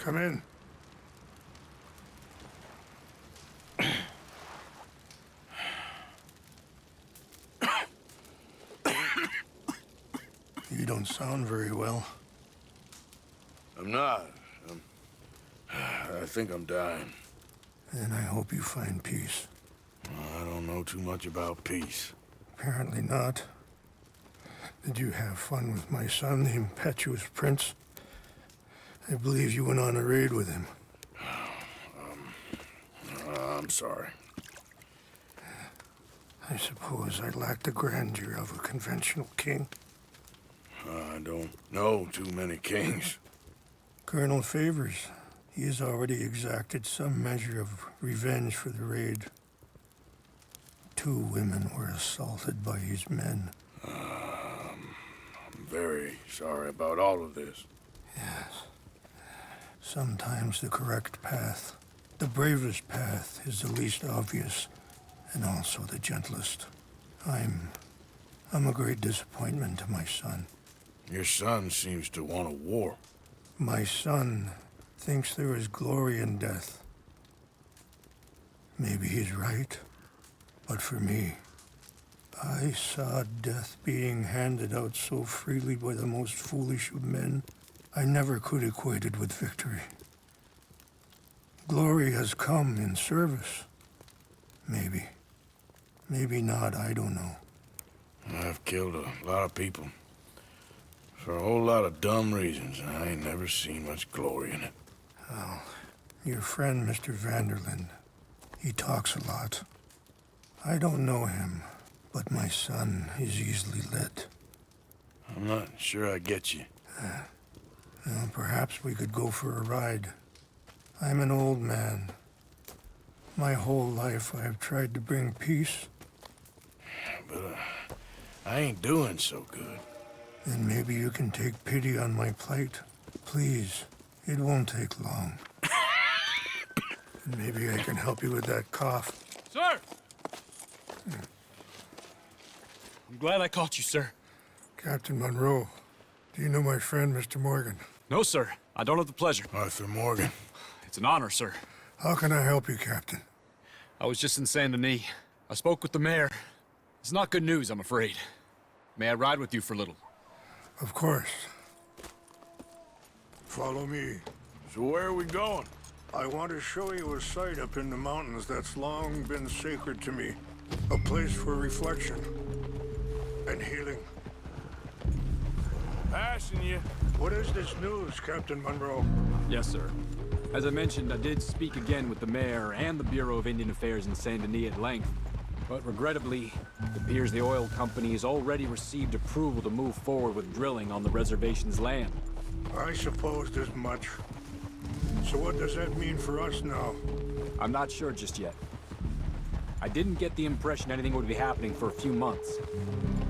Come in. You don't sound very well. I'm not. I think I'm dying. And I hope you find peace. I don't know too much about peace. Apparently not. Did you have fun with my son, the impetuous prince? I believe you went on a raid with him. I'm sorry. I suppose I lack the grandeur of a conventional king. I don't know too many kings. Colonel Favors, he has already exacted some measure of revenge for the raid. 2 women were assaulted by his men. I'm very sorry about all of this. Yes. Sometimes the correct path, the bravest path, is the least obvious, and also the gentlest. I'm a great disappointment to my son. Your son seems to want a war. My son thinks there is glory in death. Maybe he's right, but for me, I saw death being handed out so freely by the most foolish of men, I never could equate it with victory. Glory has come in service. Maybe. Maybe not, I don't know. I've killed a lot of people. For a whole lot of dumb reasons, and I ain't never seen much glory in it. Well, your friend, Mr. Vanderlyn, he talks a lot. I don't know him, but my son is easily led. I'm not sure I get you. Well, perhaps we could go for a ride. I'm an old man. My whole life I have tried to bring peace. But I ain't doing so good. Then maybe you can take pity on my plight. Please, it won't take long. And maybe I can help you with that cough. Sir! I'm glad I caught you, sir. Captain Monroe, do you know my friend, Mr. Morgan? No, sir. I don't have the pleasure. Arthur Morgan. It's an honor, sir. How can I help you, Captain? I was just in Saint Denis. I spoke with the mayor. It's not good news, I'm afraid. May I ride with you for a little? Of course. Follow me. So where are we going? I want to show you a site up in the mountains that's long been sacred to me. A place for reflection and healing. Passing you. What is this news, Captain Monroe? Yes, sir. As I mentioned, I did speak again with the mayor and the Bureau of Indian Affairs in Saint Denis at length. But regrettably, it appears the oil company has already received approval to move forward with drilling on the reservation's land. I supposed as much. So what does that mean for us now? I'm not sure just yet. I didn't get the impression anything would be happening for a few months.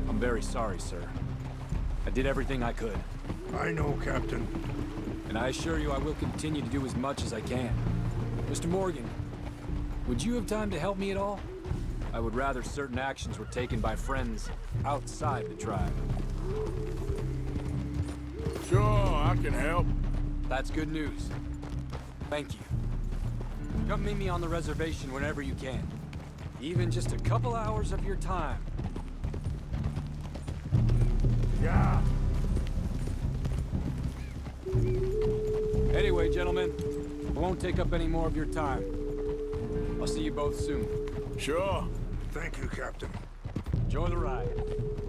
I'm very sorry, sir. I did everything I could. I know, Captain. And I assure you I will continue to do as much as I can. Mr. Morgan, would you have time to help me at all? I would rather certain actions were taken by friends outside the tribe. Sure, I can help. That's good news. Thank you. Come meet me on the reservation whenever you can. Even just a couple hours of your time. Yeah. Anyway, gentlemen, I won't take up any more of your time. I'll see you both soon. Sure. Thank you, Captain. Enjoy the ride.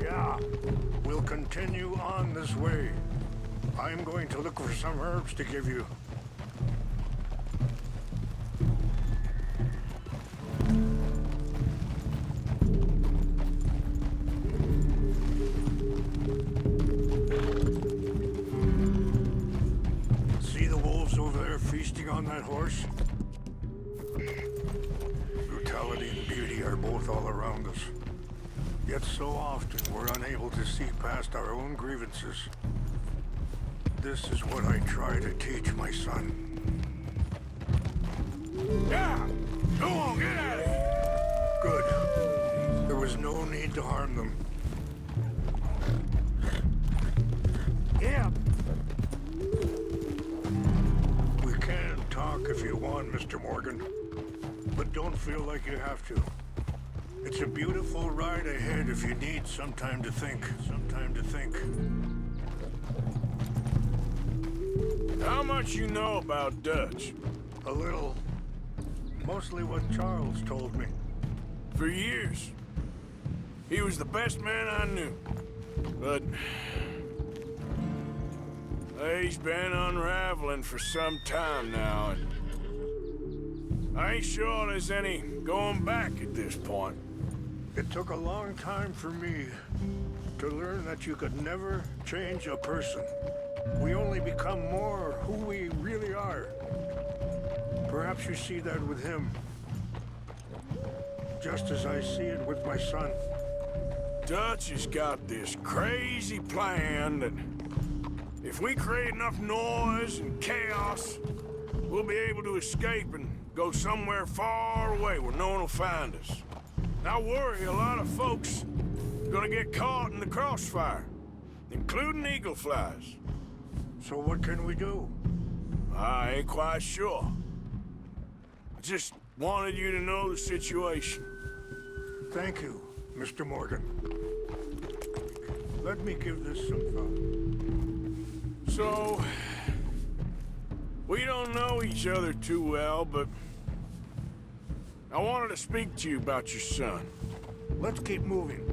Yeah. We'll continue on this way. I'm going to look for some herbs to give you. See the wolves over there feasting on that horse? Brutality and beauty are both all around us. Yet so often we're unable to see past our own grievances. This is what I try to teach my son. Yeah! Go on, get out of here! Good. There was no need to harm them. Yeah. We if you want, Mr. Morgan. But don't feel like you have to. It's a beautiful ride ahead if you need some time to think. Some time to think. How much you know about Dutch? A little. Mostly what Charles told me. For years. He was the best man I knew. But... he's been unraveling for some time now, and I ain't sure there's any going back at this point. It took a long time for me to learn that you could never change a person. We only become more who we really are. Perhaps you see that with him. Just as I see it with my son. Dutch has got this crazy plan that if we create enough noise and chaos, we'll be able to escape and go somewhere far away where no one will find us. I worry a lot of folks are gonna get caught in the crossfire, including eagle flies. So what can we do? I ain't quite sure. I just wanted you to know the situation. Thank you, Mr. Morgan. Let me give this some thought. So, we don't know each other too well, but I wanted to speak to you about your son. Let's keep moving.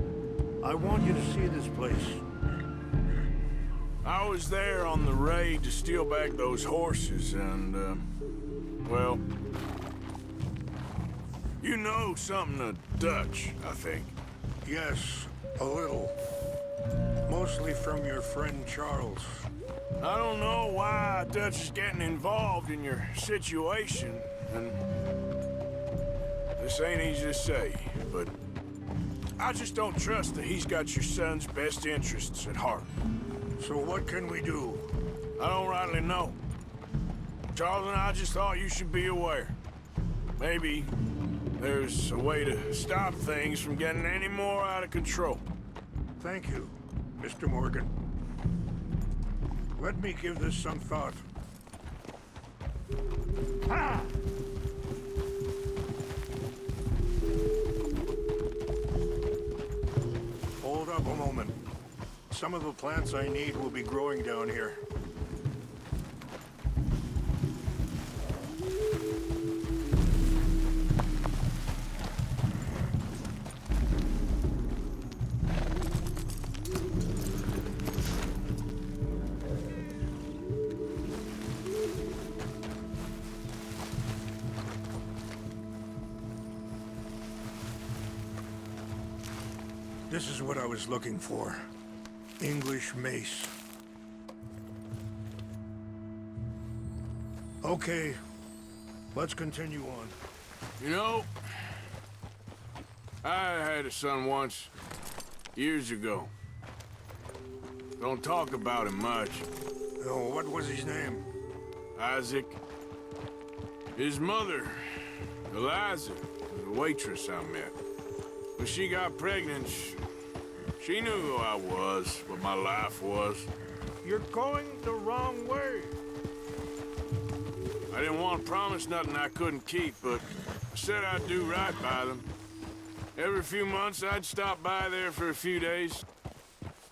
I want you to see this place. I was there on the raid to steal back those horses, and, well, you know something of Dutch, I think. Yes, a little. Mostly from your friend Charles. I don't know why Dutch is getting involved in your situation, and this ain't easy to say, but I just don't trust that he's got your son's best interests at heart. So what can we do? I don't rightly know. Charles and I just thought you should be aware. Maybe there's a way to stop things from getting any more out of control. Thank you, Mr. Morgan. Let me give this some thought. Ah! Hold up a moment. Some of the plants I need will be growing down here. This is what I was looking for. English mace. Okay, let's continue on. You know, I had a son once, years ago. Don't talk about him much. Oh, what was his name? Isaac. His mother, Eliza, was a waitress I met. When she got pregnant, she knew who I was, what my life was. You're going the wrong way. I didn't want to promise nothing I couldn't keep, but I said I'd do right by them. Every few months, I'd stop by there for a few days.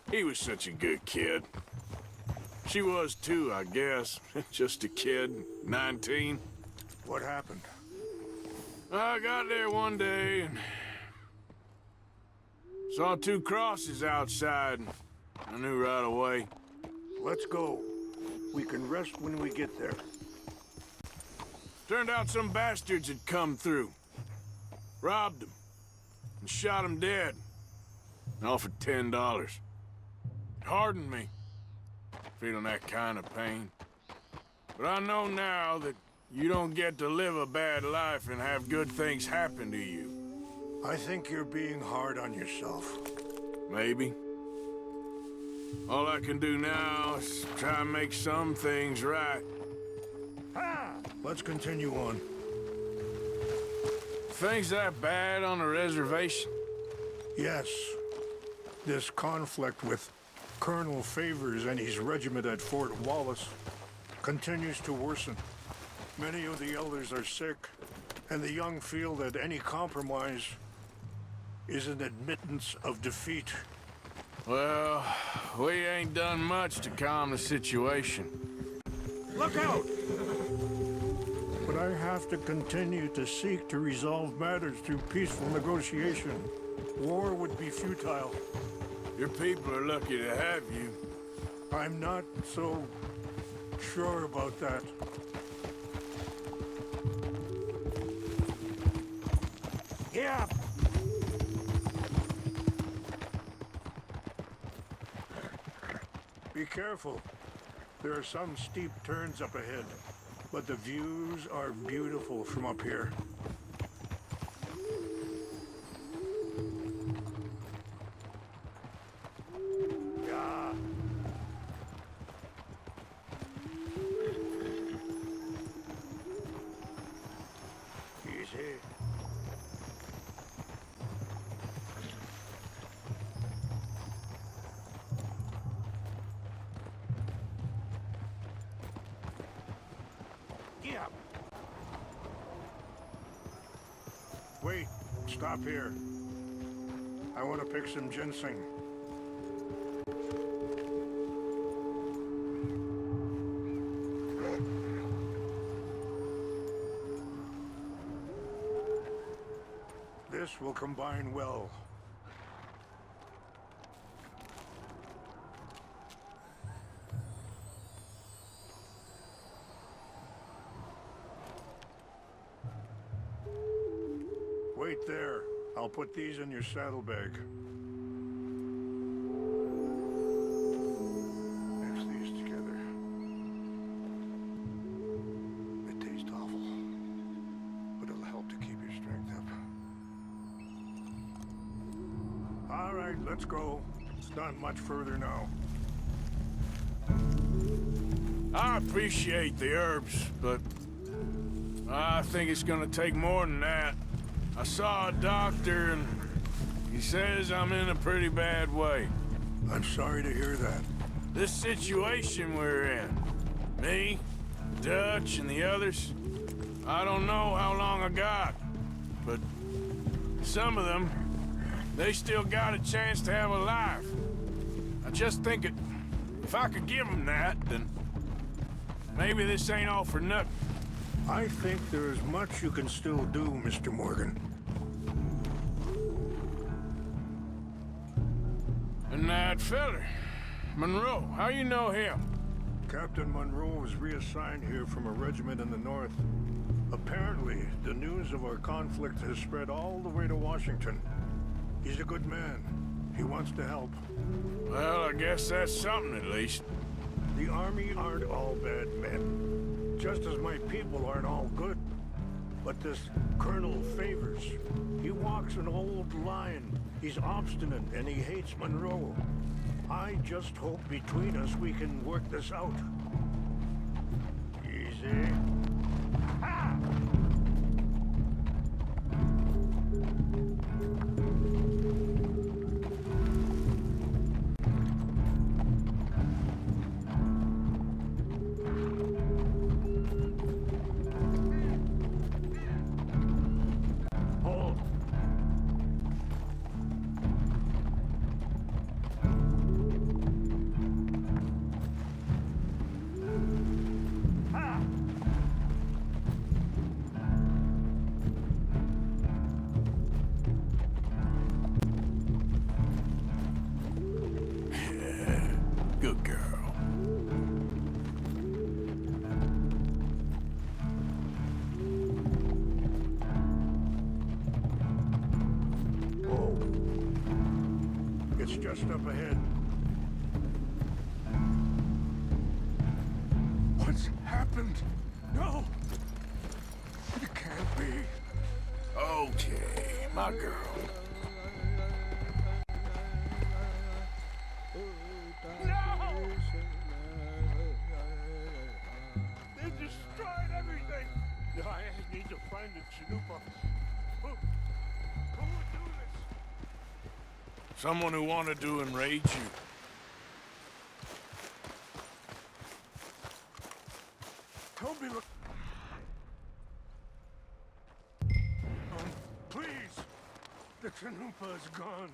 He was such a good kid. She was too, I guess. Just a kid, 19. What happened? I got there one day and saw two crosses outside. I knew right away. Let's go. We can rest when we get there. Turned out some bastards had come through. Robbed them. And shot them dead. And offered $10. It hardened me. Feeling that kind of pain. But I know now that you don't get to live a bad life and have good things happen to you. I think you're being hard on yourself. Maybe. All I can do now is try and make some things right. Ah! Let's continue on. Things that bad on the reservation? Yes. This conflict with Colonel Favors and his regiment at Fort Wallace continues to worsen. Many of the elders are sick, and the young feel that any compromise is an admittance of defeat. Well, we ain't done much to calm the situation. Look out! But I have to continue to seek to resolve matters through peaceful negotiation. War would be futile. Your people are lucky to have you. I'm not so sure about that. Yeah. Be careful. There are some steep turns up ahead, but the views are beautiful from up here. Yeah. Easy. Yeah. Wait, stop here. I want to pick some ginseng. This will combine well. Wait there. I'll put these in your saddlebag. Mix these together. It tastes awful, but it'll help to keep your strength up. All right, let's go. It's not much further now. I appreciate the herbs, but I think it's gonna take more than that. I saw a doctor, and he says I'm in a pretty bad way. I'm sorry to hear that. This situation we're in, me, Dutch, and the others, I don't know how long I got, but some of them, they still got a chance to have a life. I just think if I could give them that, then maybe this ain't all for nothing. I think there is much you can still do, Mr. Morgan. And that feller, Monroe, how you know him? Captain Monroe was reassigned here from a regiment in the north. Apparently, the news of our conflict has spread all the way to Washington. He's a good man. He wants to help. Well, I guess that's something at least. The Army aren't all bad men, just as my people aren't all good. But this Colonel Favors, he walks an old line. He's obstinate and he hates Monroe. I just hope between us we can work this out. Easy. Ha! Good girl. Oh. It's just up ahead. What's happened? No! It can't be. Okay, my girl. They destroyed everything! I need to find the Chanupa. Who would do this? Someone who wanted to enrage you. Don't be look. Chanupa is gone.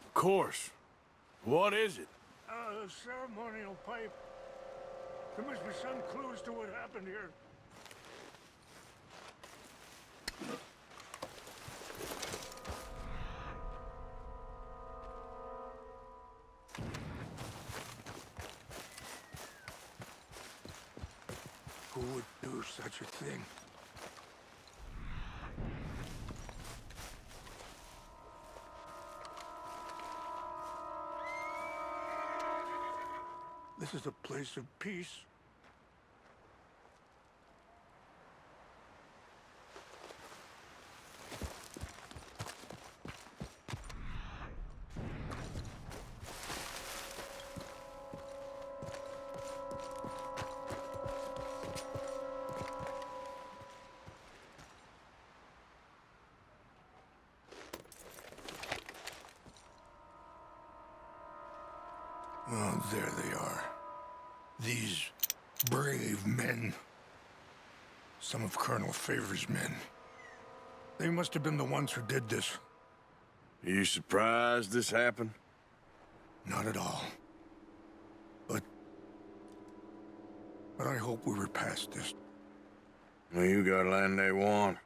Of course. What is it? A ceremonial pipe. There must be some clues to what happened here. Who would do such a thing? This is a place of peace. Oh, there they are. These brave men. Some of Colonel Favor's men. They must have been the ones who did this. Are you surprised this happened? Not at all. But I hope we were past this. Well, you got land they want.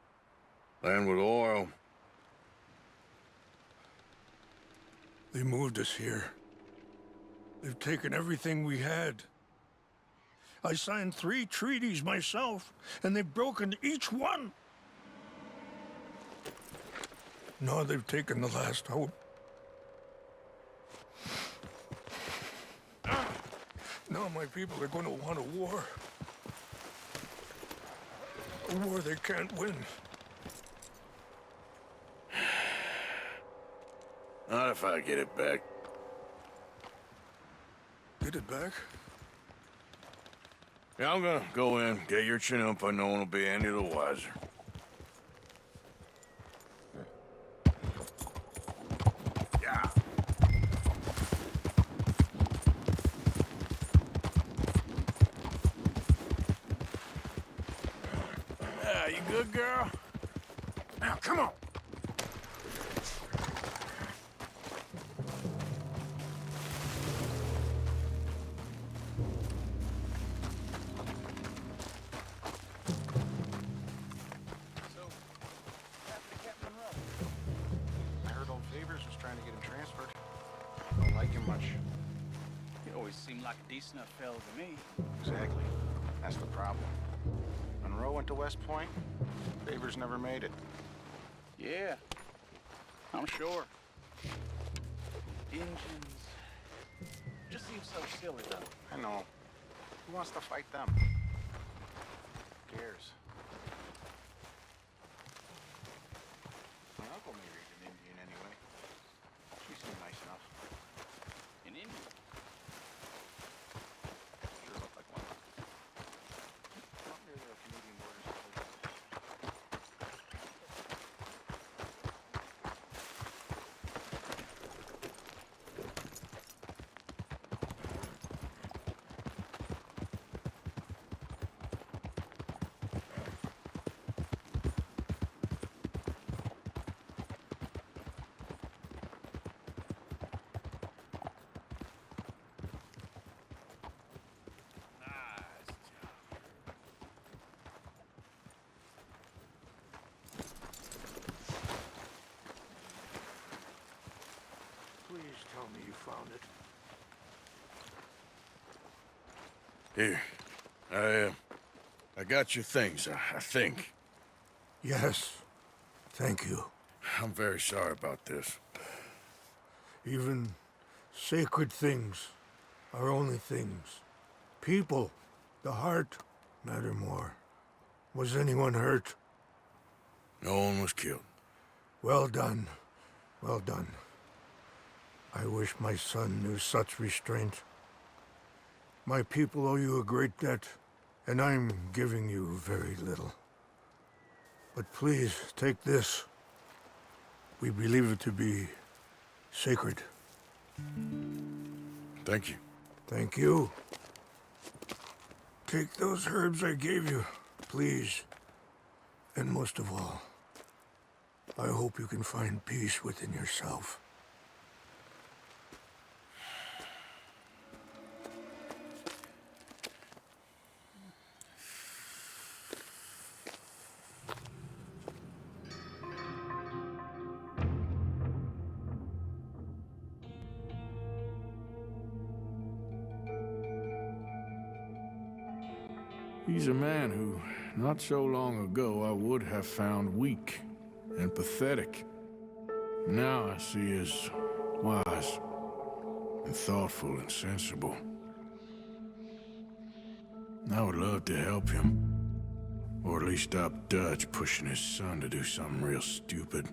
Land with oil. They moved us here. They've taken everything we had. I signed 3 treaties myself, and they've broken each one. Now they've taken the last hope. Now my people are going to want a war. A war they can't win. Not if I get it back. Get it back? Yeah, I'm gonna go in, get your Chanupa, no one will be any the wiser. Yeah. Yeah, you good, girl? Now, come on. Trying to get him transferred. Don't like him much. He always seemed like a decent enough fellow to me. Exactly. That's the problem. Monroe went to West Point. Beaver's never made it. Yeah, I'm sure. Engines. Just seems so silly, though. I know. Who wants to fight them? Who cares? My uncle married an Indian anyway. She seemed nice enough. An Indian? Sure looked like one. Up near the Canadian borders. Please tell me you found it. Here. I got your things, I think. Yes. Thank you. I'm very sorry about this. Even sacred things are only things. People, the heart, matter more. Was anyone hurt? No one was killed. Well done. Well done. I wish my son knew such restraint. My people owe you a great debt, and I'm giving you very little. But please, take this. We believe it to be sacred. Thank you. Thank you. Take those herbs I gave you, please. And most of all, I hope you can find peace within yourself. He's a man who, not so long ago, I would have found weak and pathetic. Now I see as wise and thoughtful and sensible. I would love to help him. Or at least stop Dutch pushing his son to do something real stupid.